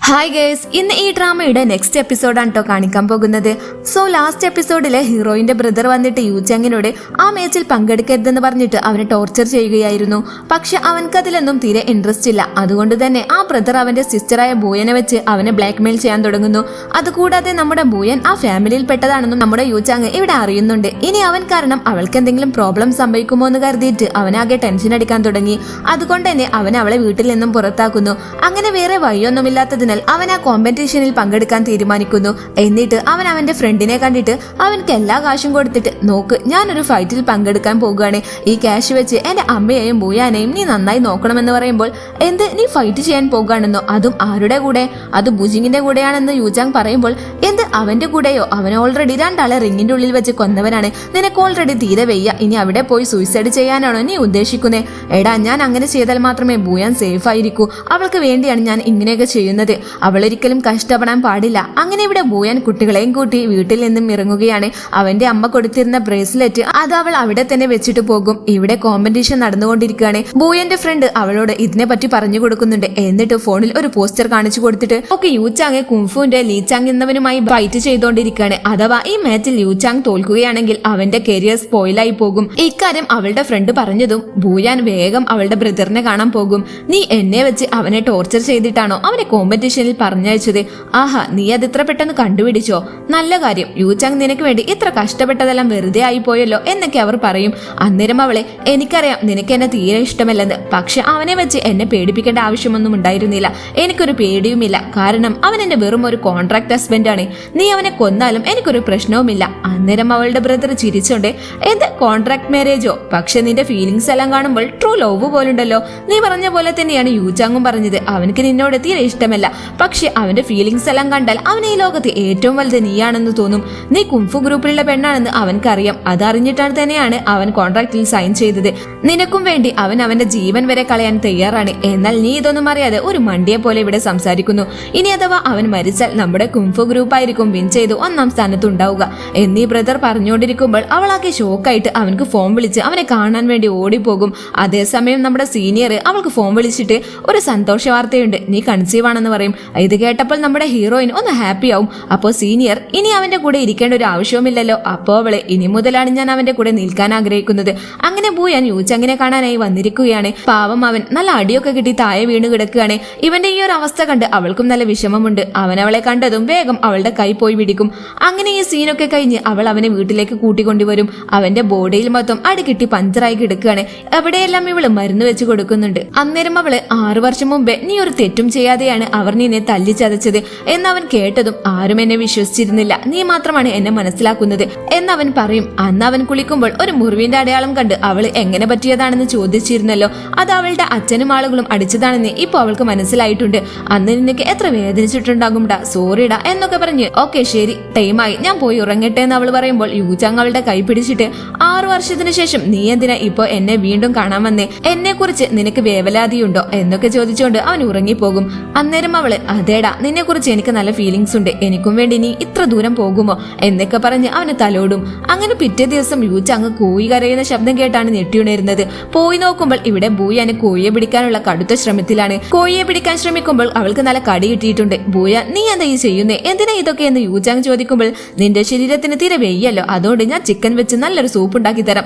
Hi guys, ഇന്ന് ഈ ഡ്രാമയുടെ next എപ്പിസോഡാണ് കേട്ടോ കാണിക്കാൻ പോകുന്നത്. സോ ലാസ്റ്റ് എപ്പിസോഡിലെ ഹീറോയിന്റെ ബ്രദർ വന്നിട്ട് യൂചാങ്ങിനോട് ആ മാച്ചിൽ പങ്കെടുക്കരുതെന്ന് പറഞ്ഞിട്ട് അവനെ ടോർച്ചർ ചെയ്യുകയായിരുന്നു. പക്ഷെ അവൻക്കതിലൊന്നും തീരെ ഇൻട്രസ്റ്റ് ഇല്ല. അതുകൊണ്ട് തന്നെ ആ ബ്രദർ അവന്റെ സിസ്റ്ററായ ബൂയനെ വെച്ച് അവനെ ബ്ലാക്ക്മെയിൽ ചെയ്യാൻ തുടങ്ങുന്നു. അതുകൂടാതെ നമ്മുടെ ബൂയൻ ആ ഫാമിലിയിൽ പെട്ടതാണെന്നും നമ്മുടെ യൂചാങ് ഇവിടെ അറിയുന്നുണ്ട്. ഇനി അവൻ കാരണം അവൾക്ക് എന്തെങ്കിലും പ്രോബ്ലം സംഭവിക്കുമോ എന്ന് കരുതിയിട്ട് അവനാകെ ടെൻഷൻ അടിക്കാൻ തുടങ്ങി. അതുകൊണ്ട് തന്നെ അവൻ അവളെ വീട്ടിൽ നിന്നും പുറത്താക്കുന്നു. അങ്ങനെ വേറെ വഴിയൊന്നുമില്ലാത്തതിനാൽ അവൻ ആ കോമ്പറ്റീഷനിൽ പങ്കെടുക്കാൻ തീരുമാനിക്കുന്നു. എന്നിട്ട് അവൻ അവന്റെ ഫ്രണ്ടിനെ കണ്ടിട്ട് അവനക്ക് എല്ലാ കാശും കൊടുത്തിട്ട്, നോക്ക്, ഞാനൊരു ഫൈറ്റിൽ പങ്കെടുക്കാൻ പോകുകയാണ്. ഈ ക്യാഷ് വെച്ച് എന്റെ അമ്മയെയും ബൂയാനെയും നീ നന്നായി നോക്കണമെന്ന് പറയുമ്പോൾ, എന്ത്, നീ ഫൈറ്റ് ചെയ്യാൻ പോകുകയാണെന്നോ? അതും ആരുടെ കൂടെ? അത് ബുജിങ്ങിന്റെ കൂടെയാണെന്ന് യൂചാങ് പറയുമ്പോൾ, എന്ത്, അവന്റെ കൂടെയോ? അവൻ ഓൾറെഡി രണ്ടാളെ റിങ്ങിന്റെ ഉള്ളിൽ വെച്ച് കൊന്നവനാണ്. നിനക്ക് ഓൾറെഡി തീരെ വയ്യ, ഇനി അവിടെ പോയി സൂയിസൈഡ് ചെയ്യാനാണോ നീ ഉദ്ദേശിക്കുന്നേ? എടാ, ഞാൻ അങ്ങനെ ചെയ്താൽ മാത്രമേ ബൂയാൻ സേഫ് ആയിരിക്കൂ. അവൾക്ക് വേണ്ടിയാണ് ഞാൻ ഇങ്ങനെയൊക്കെ ചെയ്യുന്നത്. അവളൊരിക്കലും കഷ്ടപ്പെടാൻ പാടില്ല. അങ്ങനെ ഇവിടെ ബൂയാൻ കുട്ടികളെയും കൂട്ടി വീട്ടിൽ നിന്നും ഇറങ്ങുകയാണ്. അവന്റെ അമ്മ കൊടുത്തിരുന്ന ബ്രേസ്ലെറ്റ് അത് അവൾ അവിടെ തന്നെ വെച്ചിട്ട് പോകും. ഇവിടെ കോമ്പറ്റീഷൻ നടന്നുകൊണ്ടിരിക്കുകയാണ്. ബൂയന്റെ ഫ്രണ്ട് അവളോട് ഇതിനെ പറ്റി പറഞ്ഞു കൊടുക്കുന്നുണ്ട്. എന്നിട്ട് ഫോണിൽ ഒരു പോസ്റ്റർ കാണിച്ചു കൊടുത്തിട്ട്, ഓക്കെ, യൂചാങ് കുംഫുവിന്റെ ലീചാങ് എന്നവനുമായി ഫൈറ്റ് ചെയ്തുകൊണ്ടിരിക്കുകയാണ്. അഥവാ ഈ മാച്ചിൽ യൂചാങ് തോൽക്കുകയാണെങ്കിൽ അവന്റെ കരിയർ സ്പോയിലായി പോകും. ഇക്കാര്യം അവളുടെ ഫ്രണ്ട് പറഞ്ഞതും ബൂയാൻ വേഗം അവളുടെ ബ്രദറിനെ കാണാൻ പോകും. നീ എന്നെ വെച്ച് അവനെ ടോർച്ചർ ചെയ്തിട്ടാണോ അവനെ കോമ്പറ്റീഷനിൽ പറഞ്ഞയച്ചത്? ആഹാ, നീ അത് ഇത്ര പെട്ടെന്ന് കണ്ടുപിടിച്ചോ? നല്ല കാര്യം. യൂചാങ് നിനക്ക് വേണ്ടി ഇത്ര കഷ്ടപ്പെട്ടതെല്ലാം വെറുതെ ആയി പോയല്ലോ എന്നൊക്കെ അവർ പറയും. അന്നേരം അവളെ, എനിക്കറിയാം നിനക്ക് എന്നെ തീരെ ഇഷ്ടമല്ലെന്ന്, പക്ഷെ അവനെ വെച്ച് എന്നെ പേടിപ്പിക്കേണ്ട ആവശ്യമൊന്നും ഉണ്ടായിരുന്നില്ല. എനിക്കൊരു പേടിയുമില്ല, കാരണം അവൻ എന്റെ വെറും ഒരു കോൺട്രാക്ട് ഹസ്ബൻഡാണ്. നീ അവനെ കൊന്നാലും എനിക്കൊരു പ്രശ്നവുമില്ല. അന്നേരം അവളുടെ ബ്രദർ ചിരിച്ചോണ്ട്, എന്ത് കോൺട്രാക്ട് മാരേജോ? പക്ഷെ നിന്റെ ഫീലിങ്സ് എല്ലാം കാണുമ്പോൾ ട്രൂ ലവ് പോലുണ്ടല്ലോ. നീ പറഞ്ഞ പോലെ തന്നെയാണ് യൂചാങ്ങും പറഞ്ഞത്. അവനക്ക് നിന്നോട് തീരെ ഇഷ്ടമല്ല, പക്ഷെ അവന്റെ ഫീലിങ്സ് എല്ലാം കണ്ടാൽ അവൻ ഈ ലോകത്ത് ഏറ്റവും വലുത് നീയാണെന്ന് തോന്നും. നീ കുംഫു ഗ്രൂപ്പിലുള്ള പെണ്ണാണെന്ന് അവൻക്കറിയാം. അതറിഞ്ഞിട്ടാണ് തന്നെയാണ് അവൻ കോൺട്രാക്റ്റിൽ സൈൻ ചെയ്തത്. നിനക്കും വേണ്ടി അവൻ അവന്റെ ജീവൻ വരെ കളയാൻ തയ്യാറാണ്. എന്നാൽ നീ ഇതൊന്നും അറിയാതെ ഒരു മണ്ടിയെ പോലെ ഇവിടെ സംസാരിക്കുന്നു. ഇനി അഥവാ അവൻ മരിച്ചാൽ നമ്മുടെ കുംഫു ഗ്രൂപ്പ് ആയിരിക്കും വിൻ ചെയ്ത് ഒന്നാം സ്ഥാനത്ത് ഉണ്ടാവുക എന്നീ ബ്രദർ പറഞ്ഞുകൊണ്ടിരിക്കുമ്പോൾ അവളാകെ ഷോക്കായിട്ട് അവനക്ക് ഫോൺ വിളിച്ച് അവനെ കാണാൻ വേണ്ടി ഓടിപ്പോകും. അതേസമയം നമ്മുടെ സീനിയർ അവൾക്ക് ഫോൺ വിളിച്ചിട്ട് ഒരു സന്തോഷ വാർത്തയുണ്ട്, നീ കൺസീവ് ആണെന്ന് പറയും. ഇത് കേട്ടപ്പോൾ നമ്മുടെ ഹീറോയിൻ ഒന്ന് ഹാപ്പി ആവും. അപ്പോൾ സീനിയർ, ഇനി അവന്റെ കൂടെ ഇരിക്കേണ്ട ഒരു ആവശ്യവുമില്ലല്ലോ. അപ്പോൾ അവളെ, ഇനി മുതലാണ് ഞാൻ അവന്റെ കൂടെ നിൽക്കാൻ ആഗ്രഹിക്കുന്നത്. അങ്ങനെ ബൂയാൻ യൂചാങ്ങിനെ കാണാനായി വന്നിരിക്കുകയാണ്. പാവം, അവൻ നല്ല അടിയൊക്കെ കിട്ടി താഴെ വീണ് കിടക്കുകയാണ്. ഇവന്റെ ഈ ഒരു അവസ്ഥ കണ്ട് അവൾക്കും നല്ല വിഷമമുണ്ട്. അവൻ അവളെ കണ്ടതും വേഗം അവളുടെ കൈ പോയി പിടിക്കും. അങ്ങനെ ഈ സീനൊക്കെ കഴിഞ്ഞ് അവൾ അവനെ വീട്ടിലേക്ക് കൂട്ടിക്കൊണ്ടുവരും. അവന്റെ ബോഡിയിൽ മൊത്തം അടികിട്ടി പഞ്ചറായി കിടക്കുകയാണ്. എവിടെയെല്ലാം ഇവള് മരുന്ന് വെച്ച് കൊടുക്കുന്നുണ്ട്. അന്നേരം അവള്, 6 വർഷം മുമ്പേ നീ ഒരു തെറ്റും ചെയ്യാതെയാണ് അവർ നിന്നെ തല്ലിച്ചതച്ചത് എന്നവൻ കേട്ടതും ആരും എന്നെ വിശ്വസിച്ചിരുന്നില്ല. നീ മാത്രമാണ് എന്നെ മനസ്സിലാക്കുന്നത് എന്നവൻ പറയും. അന്ന് അവൻ കുളിക്കുമ്പോൾ ഒരു മുറിവിന്റെ അടയാളം കണ്ട് അവള് എങ്ങനെ പറ്റിയതാണെന്ന് ചോദിച്ചിരുന്നല്ലോ. അത് അവളുടെ അച്ഛനും ആളുകളും അടിച്ചതാണെന്ന് ഇപ്പൊ അവൾക്ക് മനസ്സിലായിട്ടുണ്ട്. അന്ന് നിനക്ക് എത്ര വേദനിച്ചിട്ടുണ്ടാകുംടാ, സോറിടാ എന്നൊക്കെ പറഞ്ഞ്, ഓക്കെ ശരി, ടൈമായി, ഞാൻ പോയി ഉറങ്ങട്ടെ എന്ന് അവൾ പറയുമ്പോൾ യൂചാങ് അവളുടെ കൈ പിടിച്ചിട്ട്, 6 വർഷത്തിന് ശേഷം നീ എന്തിനാ ഇപ്പൊ എന്നെ വീണ്ടും കാണാൻ വന്നേ? എന്നെ കുറിച്ച് നിനക്ക് വേവലാതിയുണ്ടോ എന്നൊക്കെ ചോദിച്ചുകൊണ്ട് അവൻ ഉറങ്ങിപ്പോകും. അന്നേരം അവള്, അതേടാ, നിന്നെ കുറിച്ച് എനിക്ക് നല്ല ഫീലിങ്സ് ഉണ്ട്, എനിക്കും വേണ്ടി നീ ഇത്ര ദൂരം പോകുമോ എന്നൊക്കെ പറഞ്ഞ് അവന് തലോടും. അങ്ങനെ പിറ്റേ ദിവസം യൂചാങ് കോഴി കരയുന്ന ശബ്ദം കേട്ടാണ് ഞെട്ടിയുണരുന്നത്. പോയി നോക്കുമ്പോൾ ഇവിടെ ബൂയാന് കോഴിയെ പിടിക്കാനുള്ള കടുത്ത ശ്രമത്തിലാണ്. കോഴിയെ പിടിക്കാൻ ശ്രമിക്കുമ്പോൾ അവൾക്ക് നല്ല കടി കിട്ടിയിട്ടുണ്ട്. ബൂയ, നീ എന്താ ഈ ചെയ്യുന്നേ? എന്തിനാ ഇതൊക്കെ എന്ന് യൂചാങ് ചോദിക്കുമ്പോൾ, നിന്റെ ശരീരത്തിന് തീരെ വെയ്യല്ലോ, അതുകൊണ്ട് ഞാൻ ചിക്കൻ വെച്ച് നല്ലൊരു സൂപ്പ് ഉണ്ടാക്കി തരാം,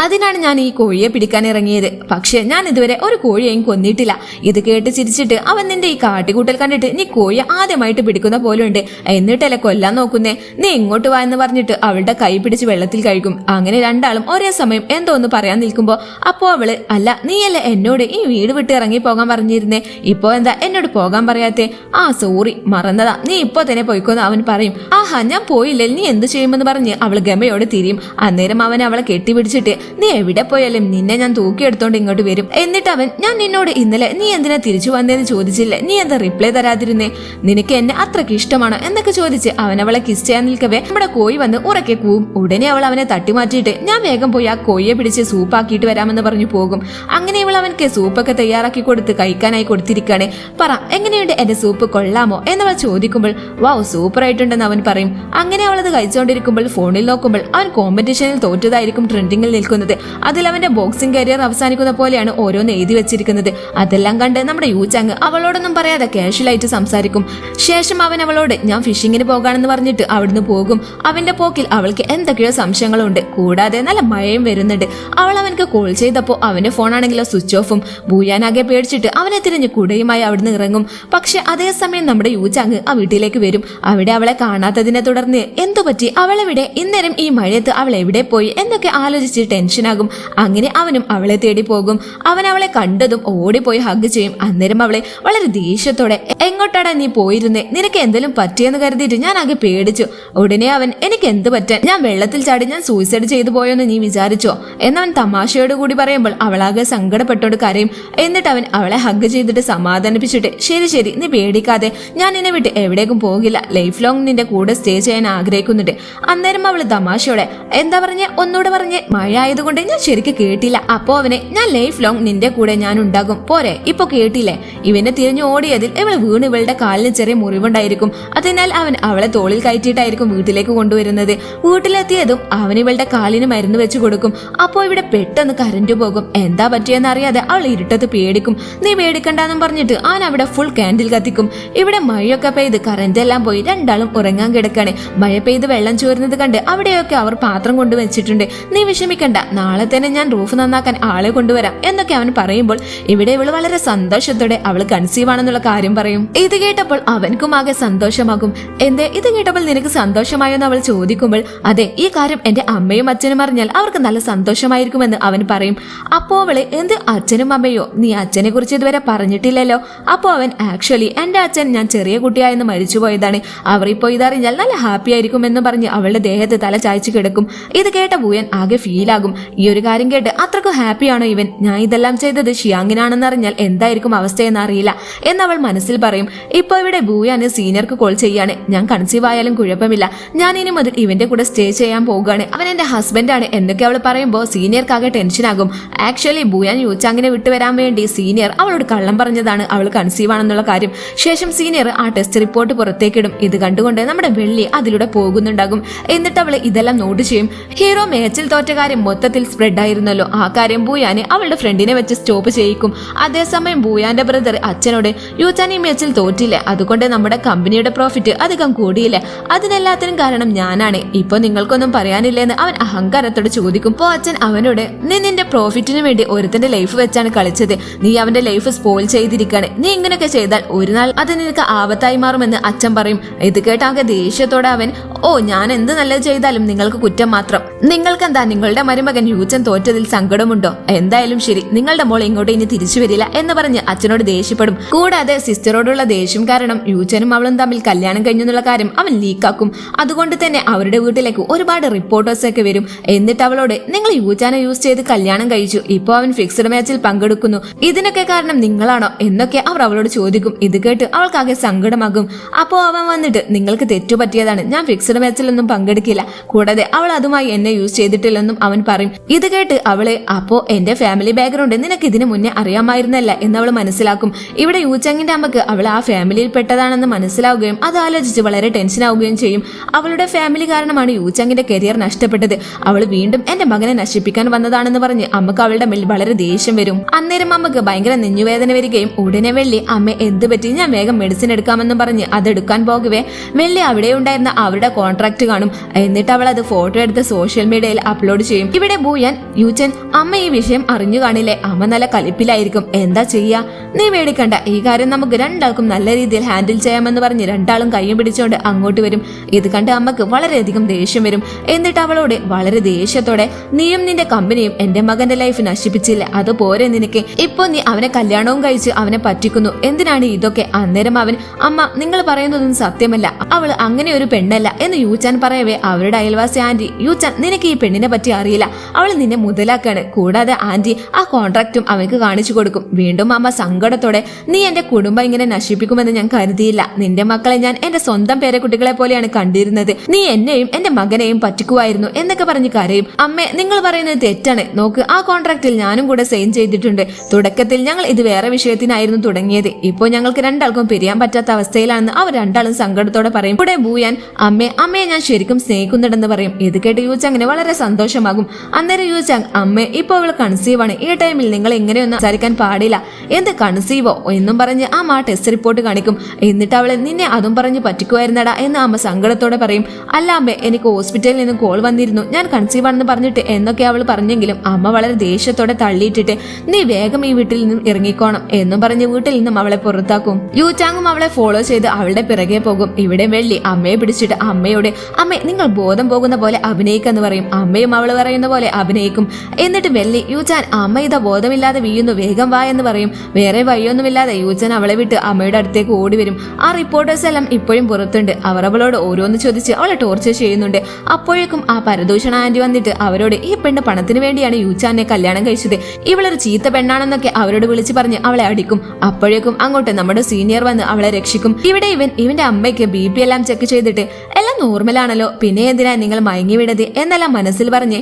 അതിനാണ് ഞാൻ ഈ കോഴിയെ പിടിക്കാൻ ഇറങ്ങിയത്. പക്ഷെ ഞാൻ ഇതുവരെ ഒരു കോഴിയെയും കൊന്നിട്ടില്ല. ഇത് കേട്ട് ചിരിച്ചിട്ട് അവൻ, നിന്റെ ഈ കാട്ടിക്കൂട്ടൽ കണ്ടിട്ട് നീ കോഴിയെ ആദ്യമായിട്ട് പിടിക്കുന്ന പോലുണ്ട്, എന്നിട്ടല്ലേ കൊല്ലാൻ നോക്കുന്നേ? നീ ഇങ്ങോട്ട് വാ എന്ന് പറഞ്ഞിട്ട് അവളുടെ കൈ പിടിച്ച് വെള്ളത്തിൽ കഴുകും. അങ്ങനെ രണ്ടാളും ഒരേ സമയം എന്തോ ഒന്ന് പറയാൻ നിൽക്കുമ്പോ അപ്പോ അവള്, അല്ല, നീയല്ലേ എന്നോട് ഈ വീട് വിട്ട് ഇറങ്ങി പോകാൻ പറഞ്ഞിരുന്നേ, ഇപ്പോ എന്താ എന്നോട് പോകാൻ പറയാത്തെ? ആ സോറി, മറന്നതാ, നീ ഇപ്പോ തന്നെ പോയിക്കോന്ന് അവൻ പറയും. ആഹാ, ഞാൻ പോയില്ലേ, നീ എന്ത് ചെയ്യുമെന്ന് പറഞ്ഞ് അവള് ഗമയോട് തിരിയും. അന്നേരം അവൻ അവളെ കെട്ടിപ്പിടിച്ചിട്ട്, നീ എവിടെ പോയാലും നിന്നെ ഞാൻ തൂക്കിയെടുത്തോണ്ട് ഇങ്ങോട്ട് വരും. എന്നിട്ട് അവൻ, ഞാൻ നിന്നോട് ഇന്നലെ നീ എന്തിനാ തിരിച്ചു വന്നേന്ന് ചോദിച്ചില്ലേ, നീ എന്താ റിപ്ലൈ തരാതിരുന്നേ? നിനക്ക് എന്നെ അത്രക്ക് ഇഷ്ടമാണോ എന്നൊക്കെ ചോദിച്ച് അവൻ അവളെ കിസ് ചെയ്യാൻ നിൽക്കവേ നമ്മുടെ കോഴി വന്ന് ഉറക്കെ കൂവും. ഉടനെ അവൾ അവനെ തട്ടിമാറ്റിയിട്ട്, ഞാൻ വേഗം പോയി ആ കോഴിയെ പിടിച്ച് സൂപ്പാക്കിയിട്ട് വരാമെന്ന് പറഞ്ഞു പോകും. അങ്ങനെ ഇവൾ അവനക്ക് സൂപ്പൊക്കെ തയ്യാറാക്കി കൊടുത്ത് കഴിക്കാനായി കൊടുത്തിരിക്കുകയാണ്. പറ, എങ്ങനെയുണ്ട് എന്റെ സൂപ്പ്, കൊള്ളാമോ എന്നവൾ ചോദിക്കുമ്പോൾ, വാവ്, സൂപ്പർ ആയിട്ടുണ്ടെന്ന് അവൻ പറയും. അങ്ങനെ അവളത് കഴിച്ചുകൊണ്ടിരിക്കുമ്പോൾ ഫോണിൽ നോക്കുമ്പോൾ അവൻ കോമ്പറ്റീഷനിൽ തോറ്റതായിരിക്കും ട്രെൻഡിങ്ങിൽ നിൽക്കുന്നത്. കൊടുക്കുന്നത്. അതിൽ അവന്റെ ബോക്സിംഗ് കരിയർ അവസാനിക്കുന്ന പോലെയാണ് ഓരോന്ന് എഴുതി വെച്ചിരിക്കുന്നത്. അതെല്ലാം കണ്ട് നമ്മുടെ യൂചാങ് അവളോടൊന്നും പറയാതെ കാഷ്വലായിട്ട് സംസാരിക്കും. ശേഷം അവൻ അവളോട് ഞാൻ ഫിഷിങ്ങിന് പോകാണെന്ന് പറഞ്ഞിട്ട് അവിടുന്ന് പോകും. അവന്റെ പോക്കിൽ അവൾക്ക് എന്തൊക്കെയോ സംശയങ്ങളുണ്ട്. കൂടാതെ നല്ല മഴയും വരുന്നുണ്ട്. അവൾ അവനക്ക് കോൾ ചെയ്തപ്പോൾ അവന്റെ ഫോണാണെങ്കിലോ സ്വിച്ച് ഓഫും. ബൂയാനാകെ പേടിച്ചിട്ട് അവനെ തിരിഞ്ഞ് കുടയുമായി അവിടുന്ന് ഇറങ്ങും. പക്ഷെ അതേസമയം നമ്മുടെ യൂചാങ് ആ വീട്ടിലേക്ക് വരും. അവിടെ അവളെ കാണാത്തതിനെ തുടർന്ന് എന്തു പറ്റി, അവളെവിടെ, ഇന്നേരം ഈ മഴയത്ത് അവൾ എവിടെ പോയി എന്നൊക്കെ ആലോചിച്ച് ടെൻഷനാകും. അങ്ങനെ അവനും അവളെ തേടി പോകും. അവൻ അവളെ കണ്ടതും ഓടിപ്പോയി ഹഗ് ചെയ്യും. അന്നേരം അവളെ വളരെ ദേഷ്യത്തോടെ എങ്ങോട്ടാടാ നീ പോയിരുന്നേ, നിനക്ക് എന്തെങ്കിലും പറ്റിയെന്ന് കരുതിയിട്ട് ഞാൻ ആകെ പേടിച്ചു. ഉടനെ അവൻ എനിക്ക് എന്ത് പറ്റാൻ, ഞാൻ വെള്ളത്തിൽ ചാടി ഞാൻ സൂയിസൈഡ് ചെയ്തു പോയോന്ന് നീ വിചാരിച്ചോ എന്നവൻ തമാശയോട് കൂടി പറയുമ്പോൾ അവളാകെ സങ്കടപ്പെട്ടോട് കരയും. എന്നിട്ട് അവൻ അവളെ ഹഗ് ചെയ്തിട്ട് സമാധാനിപ്പിച്ചിട്ട് ശരി ശരി നീ പേടിക്കാതെ, ഞാൻ നിന്നെ വിട്ട് എവിടേക്കും പോകില്ല, ലൈഫ് ലോങ് നിന്റെ കൂടെ സ്റ്റേ ചെയ്യാൻ ആഗ്രഹിക്കുന്നുണ്ട്. അന്നേരം അവള് തമാശയോടെ എന്താ പറഞ്ഞേ, ഒന്നുകൂടെ പറഞ്ഞേ, മഴ ആയതുകൊണ്ട് ഞാൻ ശരിക്കും കേട്ടില്ല. അപ്പോ അവനെ ഞാൻ ലൈഫ് ലോങ് നിന്റെ കൂടെ ഞാൻ ഉണ്ടാകും പോരെ, ഇപ്പൊ കേട്ടില്ലേ. ഇവനെ തിരിഞ്ഞു ഓടിയതിൽ ഇവൾ വീണ് ഇവളുടെ കാലിന് ചെറിയ മുറിവുണ്ടായിരിക്കും. അതിനാൽ അവൻ അവളെ തോളിൽ കയറ്റിയിട്ടായിരിക്കും വീട്ടിലേക്ക് കൊണ്ടുവരുന്നത്. വീട്ടിലെത്തിയതും അവൻ ഇവളുടെ കാലിന് മരുന്ന് വെച്ച് കൊടുക്കും. അപ്പോൾ ഇവിടെ പെട്ടെന്ന് കറന്റ് പോകും. എന്താ പറ്റിയെന്ന് അറിയാതെ അവൾ ഇരുട്ടത്ത് പേടിക്കും. നീ പേടിക്കണ്ടെന്നും പറഞ്ഞിട്ട് അവൻ അവിടെ ഫുൾ കാൻഡിൽ കത്തിക്കും. ഇവിടെ മഴയൊക്കെ പെയ്ത് കറന്റ് എല്ലാം പോയി രണ്ടാളും ഉറങ്ങാൻ കിടക്കാണ്. മഴ പെയ്ത് വെള്ളം ചോരുന്നത് കണ്ട് അവിടെയൊക്കെ അവർ പാത്രം കൊണ്ടുവച്ചിട്ടുണ്ട്. നീ വിഷമിക്കണ്ട, നാളെ തന്നെ ഞാൻ റൂഫ് നന്നാക്കാൻ ആളെ കൊണ്ടുവരാം എന്നൊക്കെ അവൻ പറയുമ്പോൾ ഇവിടെ ഇവള് വളരെ സന്തോഷത്തോടെ അവൾ കൺസീവ് ആണെന്നുള്ള കാര്യം പറയും. ഇത് കേട്ടപ്പോൾ അവൻക്കും ആകെ സന്തോഷമാകും. എന്തേ ഇത് കേട്ടപ്പോൾ നിനക്ക് സന്തോഷമായോ എന്ന് അവൾ ചോദിക്കുമ്പോൾ അതെ, ഈ കാര്യം എന്റെ അമ്മയും അച്ഛനും അറിഞ്ഞാൽ അവർക്ക് നല്ല സന്തോഷമായിരിക്കുമെന്ന് അവൻ പറയും. അപ്പോ അവള് എന്ത് അച്ഛനും അമ്മയോ, നീ അച്ഛനെ കുറിച്ച് ഇതുവരെ പറഞ്ഞിട്ടില്ലല്ലോ. അപ്പോ അവൻ ആക്ച്വലി എന്റെ അച്ഛൻ ഞാൻ ചെറിയ കുട്ടിയായെന്ന് മരിച്ചുപോയതാണ്, അവർ ഇപ്പോ ഇതറിഞ്ഞാൽ നല്ല ഹാപ്പി ആയിരിക്കും എന്ന് പറഞ്ഞ് അവളുടെ ദേഹത്ത് തല ചായച്ചു കിടക്കും. ഇത് കേട്ട ബൂയൻ ആകെ ഫീലാകും. ഈ ഒരു കാര്യം കേട്ട് അത്രക്കും ഹാപ്പിയാണോ ഇവൻ, ഞാൻ ഇതെല്ലാം ചെയ്തത് ഷിയാങ്ങിനാണെന്ന് അറിഞ്ഞാൽ എന്തായിരിക്കും അവസ്ഥയെന്ന് അറിയില്ല എന്നവൾ മനസ്സിൽ പറയും. ഇപ്പൊ ഇവിടെ ബൂയാന് സീനിയർക്ക് കോൾ ചെയ്യാണ്, ഞാൻ കൺസീവ് ആയാലും കുഴപ്പമില്ല, ഞാൻ ഇനി മുതൽ ഇവന്റെ കൂടെ സ്റ്റേ ചെയ്യാൻ പോകുകയാണ്, അവൻ എന്റെ ഹസ്ബൻഡാണ് എന്നൊക്കെ അവൾ പറയുമ്പോൾ സീനിയർക്കാകെ ടെൻഷനാകും. ആക്ച്വലി ബൂയാൻ യൂചാങ്ങിനെ വിട്ടുവരാൻ വേണ്ടി സീനിയർ അവളോട് കള്ളം പറഞ്ഞതാണ് അവൾ കൺസീവ് ആണെന്നുള്ള കാര്യം. ശേഷം സീനിയർ ആ ടെസ്റ്റ് റിപ്പോർട്ട് പുറത്തേക്കിടും. ഇത് കണ്ടുകൊണ്ട് നമ്മുടെ വെള്ളി അതിലൂടെ പോകുന്നുണ്ടാകും. എന്നിട്ട് അവള് ഇതെല്ലാം നോട്ട് ചെയ്യും. ഹീറോ മാച്ചിൽ തോറ്റ കാര്യം മൊത്തത്തിൽ സ്പ്രെഡ് ആയിരുന്നല്ലോ. ആ കാര്യം ബൂയാന് അവളുടെ ഫ്രണ്ടിനെ വെച്ച് സ്റ്റോപ്പ് ചെയ്യിക്കും. അതേസമയം ബൂയാന്റെ ബ്രദർ അച്ഛനോട് യൂചാൻ ഈ മാച്ചിൽ തോറ്റില്ലേ, അതുകൊണ്ട് നമ്മുടെ കമ്പനിയുടെ പ്രോഫിറ്റ് അധികം കൂടിയില്ലേ, അതിനെല്ലാത്തിനും കാരണം ഞാനാണ്, ഇപ്പൊ നിങ്ങൾക്കൊന്നും പറയാനില്ലെന്ന് അവൻ അഹങ്കാരത്തോട് ചോദിക്കും. ഇപ്പോ അച്ഛൻ അവനോട് നീ നിന്റെ പ്രോഫിറ്റിന് വേണ്ടി ഒരുത്തന്റെ ലൈഫ് വെച്ചാണ് കളിച്ചത്, നീ അവന്റെ ലൈഫ് സ്പോയിൽ ചെയ്തിരിക്കാണ്, നീ ഇങ്ങനെയൊക്കെ ചെയ്താൽ ഒരു നാൾ അത് നിനക്ക് ആപത്തായി മാറുമെന്ന് അച്ഛൻ പറയും. ഇത് കേട്ടാകെ ദേഷ്യത്തോടെ അവൻ ഓ ഞാൻ എന്ത് നല്ലത് ചെയ്താലും നിങ്ങൾക്ക് കുറ്റം മാത്രം, നിങ്ങൾക്കെന്താ നിങ്ങളുടെ മരുമകൻ യൂചൻ തോറ്റതിൽ സങ്കടമുണ്ടോ, എന്തായാലും ശരി നിങ്ങളുടെ മോൾ ഇങ്ങോട്ട് ഇനി തിരിച്ചു വരില്ല എന്ന് പറഞ്ഞ് അച്ഛനോട് ദേഷ്യപ്പെടും. കൂടാതെ സിസ്റ്ററോടുള്ള ദേഷ്യം കാരണം യൂചനും അവളും തമ്മിൽ കല്യാണം കഴിഞ്ഞെന്നുള്ള കാര്യം അവൻ ലീക്കാക്കും. അതുകൊണ്ട് തന്നെ അവരുടെ വീട്ടിലേക്ക് ഒരുപാട് റിപ്പോർട്ടേഴ്സ് ഒക്കെ വരും. എന്നിട്ട് അവളോട് നിങ്ങൾ യൂചാനെ യൂസ് ചെയ്ത് കല്യാണം കഴിച്ചു, ഇപ്പൊ അവൻ ഫിക്സഡ് മാച്ചിൽ പങ്കെടുക്കുന്നു, ഇതിനൊക്കെ കാരണം നിങ്ങളാണോ എന്നൊക്കെ അവർ അവളോട് ചോദിക്കും. ഇത് കേട്ട് അവൾക്കാകെ സങ്കടമാകും. അപ്പോ അവൻ വന്നിട്ട് നിങ്ങൾക്ക് തെറ്റുപറ്റിയതാണ്, ഞാൻ ഫിക്സഡ് മാച്ചിലൊന്നും പങ്കെടുക്കില്ല, കൂടാതെ അവൾ അതുമായി എന്നെ യൂസ് ചെയ്തിട്ടില്ലെന്നും അവൻ പറയും. ഇത് കേട്ട് അവളെ അപ്പോ എന്റെ ഫാമിലി ബാക്ക്ഗ്രൗണ്ട് നിനക്ക് ഇതിനു മുന്നേ അറിയാമായിരുന്നല്ല എന്ന് അവൾ മനസ്സിലാക്കും. ഇവിടെ യൂചാങ്ങിന്റെ അമ്മക്ക് അവൾ ആ ഫാമിലിയിൽ പെട്ടതാണെന്ന് മനസ്സിലാവുകയും അത് ആലോചിച്ച് വളരെ ടെൻഷൻ ആവുകയും ചെയ്യും. അവളുടെ ഫാമിലി കാരണമാണ് യൂചാങ്ങിന്റെ കരിയർ നഷ്ടപ്പെട്ടത്, അവൾ വീണ്ടും എന്റെ മകനെ നശിപ്പിക്കാൻ വന്നതാണെന്ന് പറഞ്ഞ് അമ്മക്ക് അവളുടെ മേൽ വളരെ ദേഷ്യം വരും. അന്നേരം അമ്മക്ക് ഭയങ്കര നെഞ്ഞുവേദന വരികയും ഉടനെ വെള്ളി അമ്മ എന്ത് പറ്റി, ഞാൻ വേഗം മെഡിസിൻ എടുക്കാമെന്നും പറഞ്ഞ് അതെടുക്കാൻ പോകവേ വെള്ളി അവിടെ ഉണ്ടായിരുന്ന അവരുടെ കോൺട്രാക്ട് കാണും. എന്നിട്ട് അവൾ അത് ഫോട്ടോ എടുത്ത് സോഷ്യൽ മീഡിയയിൽ അപ്ലോഡ് ചെയ്യും. ഇവിടെ ബൂയാൻ യൂചൻ അമ്മ ഈ വിഷയം അറിഞ്ഞു കാണില്ലേ, അമ്മ നല്ല കലിപ്പിലായിരിക്കും, എന്താ ചെയ്യാ, നീ പേടിക്കണ്ട, ഈ കാര്യം നമുക്ക് രണ്ടാൾക്കും നല്ല രീതിയിൽ ഹാൻഡിൽ ചെയ്യാമെന്ന് പറഞ്ഞ് രണ്ടാളും കയ്യും പിടിച്ചുകൊണ്ട് അങ്ങോട്ട് വരും. ഇത് കണ്ട് അമ്മക്ക് വളരെയധികം ദേഷ്യം വരും. എന്നിട്ട് അവളോട് വളരെ ദേഷ്യത്തോടെ നീയും നിന്റെ കമ്പനിയും എന്റെ മകന്റെ ലൈഫ് നശിപ്പിച്ചില്ല, അതുപോലെ നിനക്ക്, ഇപ്പൊ നീ അവനെ കല്യാണവും കഴിച്ച് അവനെ പറ്റിക്കുന്നു, എന്തിനാണ് ഇതൊക്കെ. അന്നേരം അവൻ അമ്മ നിങ്ങൾ പറയുന്നതൊന്നും സത്യമല്ല, അവൾ അങ്ങനെ ഒരു പെണ്ണല്ല എന്ന് യൂചാൻ പറയവേ അവരുടെ അയൽവാസി ആന്റി യൂചാൻ നിനക്ക് ഈ പെണ്ണിനെ പറ്റി അറിയില്ല, അവൾ നിന്നെ മുതലാക്കാണ്. കൂടാതെ ആന്റി ആ കോൺട്രാക്റ്റും അവനക്ക് കാണിച്ചു കൊടുക്കും. വീണ്ടും അമ്മ സങ്കടത്തോടെ നീ എന്റെ കുടുംബം ഇങ്ങനെ നശിപ്പിക്കുമെന്ന് ഞാൻ കരുതിയില്ല, നിന്റെ മക്കളെ ഞാൻ എന്റെ സ്വന്തം പേരക്കുട്ടികളെ പോലെയാണ് കണ്ടിരുന്നത്, നീ എന്നെയും എന്റെ മകനെയും പറ്റിക്കുമായിരുന്നു എന്നൊക്കെ പറഞ്ഞ് കരയും. അമ്മേ നിങ്ങൾ പറയുന്നത് തെറ്റാണ്, നോക്ക് ആ കോൺട്രാക്റ്റിൽ ഞാനും കൂടെ സൈൻ ചെയ്തിട്ടുണ്ട്, തുടക്കത്തിൽ ഞങ്ങൾ ഇത് വേറെ വിഷയത്തിനായിരുന്നു തുടങ്ങിയത്, ഇപ്പോൾ ഞങ്ങൾക്ക് രണ്ടാൾക്കും പിരിയാൻ പറ്റാത്ത അവസ്ഥയിലാണെന്ന് അവർ രണ്ടാളും സങ്കടത്തോടെ പറയും. ഇവിടെ ബൂയാൻ അമ്മയെ ഞാൻ ശരിക്കും സ്നേഹിക്കുന്നുണ്ടെന്ന് പറയും. ഇത് കേട്ട് യൂചാങ്ങിന് വളരെ സന്തോഷമാകും. അന്നേരം യൂച്ചാങ്, അമ്മേ ഇപ്പോൾ അവൾ കൺസീവ് ആണ്, ഈ ടൈമിൽ നിങ്ങൾ ഇങ്ങനെയൊന്നും സംസാരിക്കാൻ പാടില്ല, എന്ത് കൺസീവോ എന്നും പറഞ്ഞ് അമ്മ ആ ടെസ്റ്റ് റിപ്പോർട്ട് കാണിക്കും. എന്നിട്ട് അവളെ നിന്നെ അതും പറഞ്ഞ് പറ്റിക്കുമായിരുന്നടാ എന്ന് അമ്മ സങ്കടത്തോടെ പറയും. അല്ല അമ്മേ, എനിക്ക് ഹോസ്പിറ്റലിൽ നിന്നും കോൾ വന്നിരുന്നു, ഞാൻ കൺസീവ് ആണെന്ന് പറഞ്ഞിട്ട് എന്നൊക്കെ അവൾ പറഞ്ഞെങ്കിലും അമ്മ വളരെ ദേഷ്യത്തോടെ തള്ളിയിട്ടിട്ട് നീ വേഗം ഈ വീട്ടിൽ നിന്നും ഇറങ്ങിക്കോണം എന്നും പറഞ്ഞ് വീട്ടിൽ നിന്നും അവളെ പുറത്താക്കും. യൂച്ചാങ്ങും അവളെ ഫോളോ ചെയ്ത് അവളുടെ പിറകെ പോകും. ഇവിടെ വെള്ളി അമ്മയെ പിടിച്ചിട്ട് അമ്മയോട്, അമ്മേ നിങ്ങൾ ബോധം പോകുന്ന പോലെ അഭിനയിക്കെന്ന് പറയും. അമ്മയും അവൾ പറയുന്ന പോലെ അഭിനയിക്കും. എന്നിട്ട് വെള്ളി, യൂച്ചാൻ അമ്മ ഇതാ ബോധമില്ലാതെ വീഴുന്നു, വേഗം വാ എന്ന് പറയും. വേറെ വഴിയൊന്നുമില്ലാതെ യൂച്ചാൻ അവളെ വിട്ട് അമ്മയുടെ അടുത്തേക്ക് ഓടി വരും. ആ റിപ്പോർട്ടേഴ്സ് എല്ലാം ഇപ്പോഴും പുറത്തുണ്ട്. അവർ അവളോട് ഓരോന്ന് ചോദിച്ച് അവളെ ടോർച്ചർ ചെയ്യുന്നുണ്ട്. അപ്പോഴേക്കും ആ പരദൂഷണ ആന്റി വന്നിട്ട് അവരോട് ഈ പെണ്ണ് പണത്തിന് വേണ്ടിയാണ് യൂച്ചാനെ കല്യാണം കഴിച്ചത്, ഇവളൊരു ചീത്ത പെണ്ണാണെന്നൊക്കെ അവരോട് വിളിച്ചു പറഞ്ഞ് അവളെ അടിക്കും. അപ്പോഴേക്കും അങ്ങോട്ട് നമ്മുടെ സീനിയർ വന്ന് അവളെ രക്ഷിക്കും. ഇവിടെ ഇവന്റെ അമ്മയ്ക്ക് BP എല്ലാം ചെക്ക് ചെയ്തിട്ട് എല്ലാം നോർമലാണല്ലോ, പിന്നെ എന്തിനാ നിങ്ങൾ മയങ്ങി വിടത് എന്നെല്ലാം മനസ്സിൽ പറഞ്ഞ്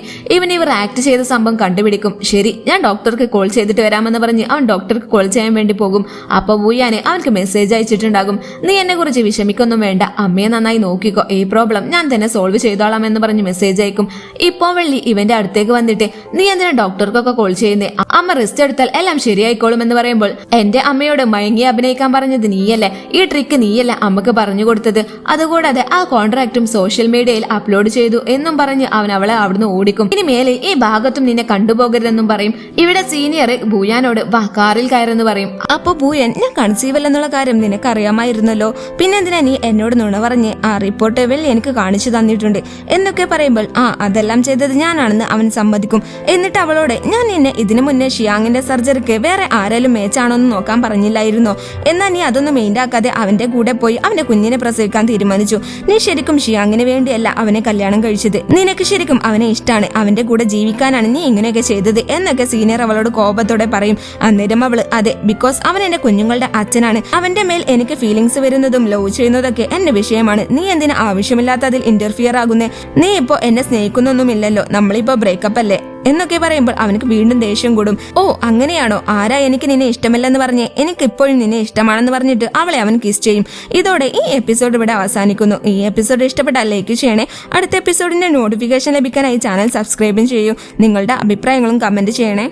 ഇവർ ആക്ട് ചെയ്ത സംഭവം കണ്ടുപിടിക്കും. ശരി, ഞാൻ ഡോക്ടർക്ക് കോൾ ചെയ്തിട്ട് വരാമെന്ന് പറഞ്ഞ് അവൻ ഡോക്ടർക്ക് കോൾ ചെയ്യാൻ വേണ്ടി പോകും. അപ്പൊ ബൂയാന് അവൻക്ക് മെസ്സേജ് അയച്ചിട്ടുണ്ടാകും. നീ എന്നെ കുറിച്ച് വിഷമിക്കൊന്നും വേണ്ട, അമ്മയെ നന്നായി നോക്കിക്കോ, ഈ പ്രോബ്ലം ഞാൻ തന്നെ സോൾവ് ചെയ്തോളാം എന്ന് പറഞ്ഞ് മെസ്സേജ് അയക്കും. ഇപ്പോ വെള്ളി ഇവന്റെ അടുത്തേക്ക് വന്നിട്ട് നീ എന്തിനാ ഡോക്ടർക്കൊക്കെ കോൾ ചെയ്യുന്നേ, അമ്മ റെസ്റ്റ് എടുത്താൽ എല്ലാം ശരിയായിക്കോളും എന്ന് പറയുമ്പോൾ എന്റെ അമ്മയോട് മയങ്ങി അഭിനയിക്കാൻ പറഞ്ഞത് നീയല്ലേ, ഈ ട്രിക്ക് നീയല്ല അമ്മക്ക് പറഞ്ഞു കൊടുത്തത്, അതുകൂടാതെ ആ കോൺട്രാക്റ്റും സോഷ്യൽ മീഡിയയിൽ അപ്ലോഡ് ചെയ്തു എന്നും പറഞ്ഞ് അവൻ അവളെ അവിടുന്ന് ഓടിക്കും. ഇനി മേലെ ഈ ഭാഗത്തും നിന്നെ കണ്ടുപോകരുതെന്നും പറയും. ഇവിടെ സീനിയർ ഭൂയാനോട് വാ കാറിൽ കയറെന്ന് പറയും. അപ്പൊ ഭൂയൻ, ഞാൻ കൺസീവ് അല്ലെന്നുള്ള കാര്യം നിനക്ക് അറിയാമായിരുന്നല്ലോ, പിന്നെന്തിനാ നീ എന്നോട് നുണ പറഞ്ഞ് ആ റിപ്പോർട്ട് വെള്ളി എനിക്ക് കാണിച്ചു തന്നിട്ടുണ്ട് എന്നൊക്കെ പറയുമ്പോൾ അതെല്ലാം ചെയ്തത് ഞാനാണെന്ന് അവൻ സമ്മതിക്കും. എന്നിട്ട് അവളോട്, ഞാൻ നിന്നെ ഇതിനു മുന്നേ ഷിയാങ്ങിന്റെ സർജറിക്ക് വേറെ ആരെങ്കിലും മേച്ചാണോ എന്ന് നോക്കാൻ പറഞ്ഞില്ലായിരുന്നോ, എന്നാൽ നീ അതൊന്നും മെയിൻഡാക്കാതെ അവന്റെ കൂടെ പോയി അവന്റെ കുഞ്ഞിനെ പ്രസവിക്കാൻ തീരുമാനിച്ചു. നീ ശരിക്കും ഷിയാങ്ങിന് വേണ്ടിയല്ല അവനെ കല്യാണം കഴിച്ചത്, നിനക്ക് ശരിക്കും അവനെ ഇഷ്ടമാണ്, അവന്റെ കൂടെ ജീവിക്കാനാണ് നീ ഇങ്ങനെയൊക്കെ ചെയ്തത് എന്നൊക്കെ സീനിയർ അവളോട് കോപത്തോടെ പറയും. അന്നേരം അവള്, അതെ, ബിക്കോസ് അവൻ എന്റെ കുഞ്ഞുങ്ങളുടെ അച്ഛനാണ്, അവന്റെ മേൽ എനിക്ക് ഫീലിങ്സ് വരുന്നതും ലവ് ചെയ്യുന്നതൊക്കെ എന്റെ വിഷയമാണ്, നീ എന്തിനാ ആവശ്യമില്ലാത്തതിൽ ഇന്റർഫിയർ ആകുന്നേ, നീ ഇപ്പോ എന്നെ സ്നേഹിക്കുന്നൊന്നുമില്ലല്ലോ, നമ്മളിപ്പോ ബ്രേക്കപ്പ് അല്ലേ എന്നൊക്കെ പറയുമ്പോൾ അവനക്ക് വീണ്ടും ദേഷ്യം കൂടും. ഓ അങ്ങനെയാണോ, ആരാ എനിക്ക് നിന്നെ ഇഷ്ടമല്ലെന്ന് പറഞ്ഞ് എനിക്ക് ഇപ്പോഴും നിന്നെ ഇഷ്ടമാണെന്ന് പറഞ്ഞിട്ട് അവളെ അവൻ കിസ് ചെയ്യും. ഇതോടെ ഈ എപ്പിസോഡ് ഇവിടെ അവസാനിക്കുന്നു. ഈ എപ്പിസോഡ് ഇഷ്ടപ്പെട്ടാൽ ലൈക്ക് ചെയ്യണേ. അടുത്ത എപ്പിസോഡിന്റെ നോട്ടിഫിക്കേഷൻ ലഭിക്കാനായി ചാനൽ സബ്സ്ക്രൈബും ചെയ്യൂ. നിങ്ങളുടെ അഭിപ്രായങ്ങളും കമന്റ് ചെയ്യണേ.